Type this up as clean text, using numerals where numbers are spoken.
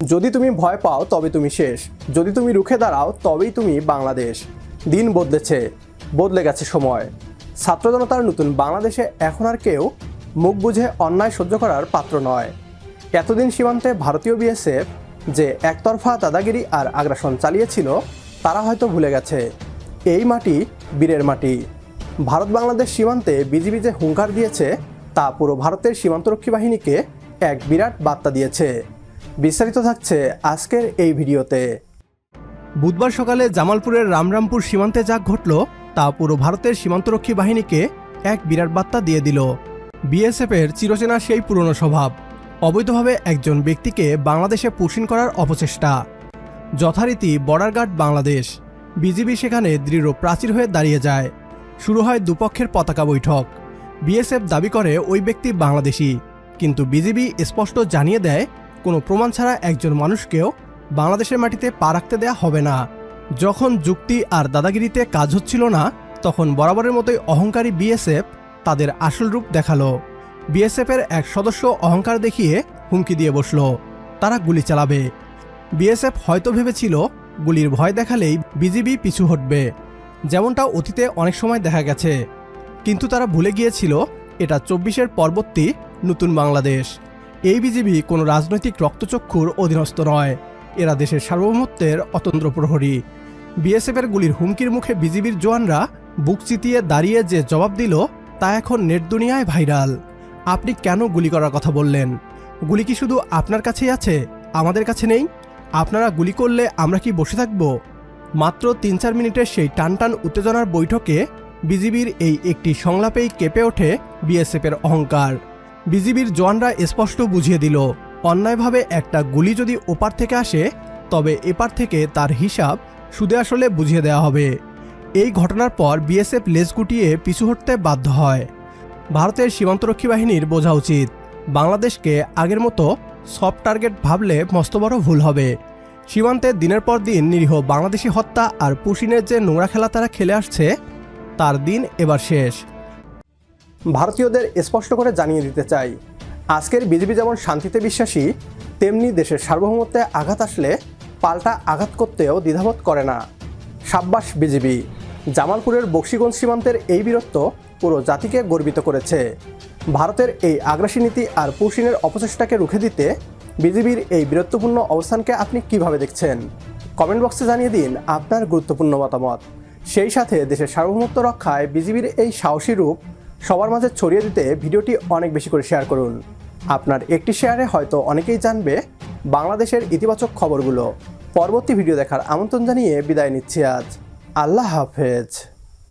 যদি তুমি ভয় পাও তবে তুমি শেষ, যদি তুমি রুখে দাঁড়াও তবেই তুমি বাংলাদেশ। দিন বদলেছে, বদলে গেছে সময়। ছাত্র জনতার নতুন বাংলাদেশে এখন আর কেউ মুখ বুঝে অন্যায় সহ্য করার পাত্র নয়। এতদিন সীমান্তে ভারতীয় বিএসএফ যে একতরফা দাদাগিরি আর আগ্রাসন চালিয়েছিল তারা হয়তো ভুলে গেছে এই মাটি বীরের মাটি। ভারত বাংলাদেশ সীমান্তে বিজিবি যে হুঙ্কার দিয়েছে তা পুরো ভারতের সীমান্তরক্ষী বাহিনীকে এক বিরাট বার্তা দিয়েছে। বিস্তারিত থাকছে আজকের এই ভিডিওতে। বুধবার সকালে জামালপুরের রামরামপুর সীমান্তে যা ঘটল তা পুরো ভারতের সীমান্তরক্ষী বাহিনীকে এক বিরাট বার্তা দিয়ে দিল। বিএসএফের চিরচেনা সেই পুরনো স্বভাব, অবৈধভাবে একজন ব্যক্তিকে বাংলাদেশে পুশিং করার অপচেষ্টা। যথারীতি বর্ডার গার্ড বাংলাদেশ, বিজিবি সেখানে দৃঢ় প্রাচীর হয়ে দাঁড়িয়ে যায়। শুরু হয় দুপক্ষের পতাকা বৈঠক। বিএসএফ দাবি করে ওই ব্যক্তি বাংলাদেশি, কিন্তু বিজিবি স্পষ্ট জানিয়ে দেয় কোনো প্রমাণ ছাড়া একজন মানুষকেও বাংলাদেশের মাটিতে পা রাখতে দেয়া হবে না। যখন যুক্তি আর দাদাগিরিতে কাজ হচ্ছিল না তখন বরাবরের মতোই অহংকারী বিএসএফ তাদের আসল রূপ দেখালো। বিএসএফের এক সদস্য অহংকার দেখিয়ে হুমকি দিয়ে বসল তারা গুলি চালাবে। বিএসএফ হয়তো ভেবেছিল গুলির ভয় দেখালেই বিজিবি পিছু হটবে, যেমনটা অতীতে অনেক সময় দেখা গেছে। কিন্তু তারা ভুলে গিয়েছিল এটা ২৪-এর পরবর্তী নতুন বাংলাদেশ। এই বিজিবি কোনো রাজনৈতিক রক্তচক্ষুর অধীনস্থ নয়, এরা দেশের সার্বভৌমত্বের অতন্ত্র প্রহরী। বিএসএফের গুলির হুমকির মুখে বিজিবির জওয়ানরা বুক চিতিয়ে দাঁড়িয়ে যে জবাব দিল তা এখন নেট দুনিয়ায় ভাইরাল। আপনি কেন গুলি করার কথা বললেন? গুলি কি শুধু আপনার কাছেই আছে, আমাদের কাছে নেই? আপনারা গুলি করলে আমরা কি বসে থাকব? মাত্র ৩-৪ মিনিটের সেই টানটান উত্তেজনার বৈঠকে বিজিবির এই একটি সংলাপেই কেঁপে ওঠে বিএসএফের অহংকার। বিজিবির জওয়ানরা স্পষ্ট বুঝিয়ে দিল অন্যায়ভাবে একটা গুলি যদি ওপার থেকে আসে তবে এপার থেকে তার হিসাব সুদে আসলে বুঝিয়ে দেওয়া হবে। এই ঘটনার পর বিএসএফ লেজ গুটিয়ে পিছু হটতে বাধ্য হয়। ভারতের সীমান্তরক্ষী বাহিনীর বোঝা উচিত বাংলাদেশকে আগের মতো সফট টার্গেট ভাবলে মস্ত বড় ভুল হবে। সীমান্তে দিনের পর দিন নিরীহ বাংলাদেশি হত্যা আর পুশিনের যে নোংরা খেলা তারা খেলে আসছে তার দিন এবার শেষ। ভারতীয়দের স্পষ্ট করে জানিয়ে দিতে চাই, আজকের বিজিবি যেমন শান্তিতে বিশ্বাসী তেমনি দেশের সার্বভৌমত্বে আঘাত আসলে পাল্টা আঘাত করতেও দ্বিধাবোধ করে না। সাব্বাস বিজিবি। জামালপুরের বক্সিগঞ্জ সীমান্তের এই বীরত্ব পুরো জাতিকে গর্বিত করেছে। ভারতের এই আগ্রাসী নীতি আর পুশিনের অপচেষ্টাকে রুখে দিতে বিজিবির এই বীরত্বপূর্ণ অবস্থানকে আপনি কিভাবে দেখছেন? কমেন্ট বক্সে জানিয়ে দিন আপনার গুরুত্বপূর্ণ মতামত। সেই সাথে দেশের সার্বভৌমত্ব রক্ষায় বিজিবির এই সাহসী রূপ সবার মাঝে ছড়িয়ে দিতে ভিডিওটি অনেক বেশি করে শেয়ার করুন। আপনার একটি শেয়ারে হয়তো অনেকেই জানবে বাংলাদেশের ইতিবাচক খবরগুলো। পরবর্তী ভিডিও দেখার আমন্ত্রণ জানিয়ে বিদায় নিচ্ছি আজ। আল্লাহ হাফেজ।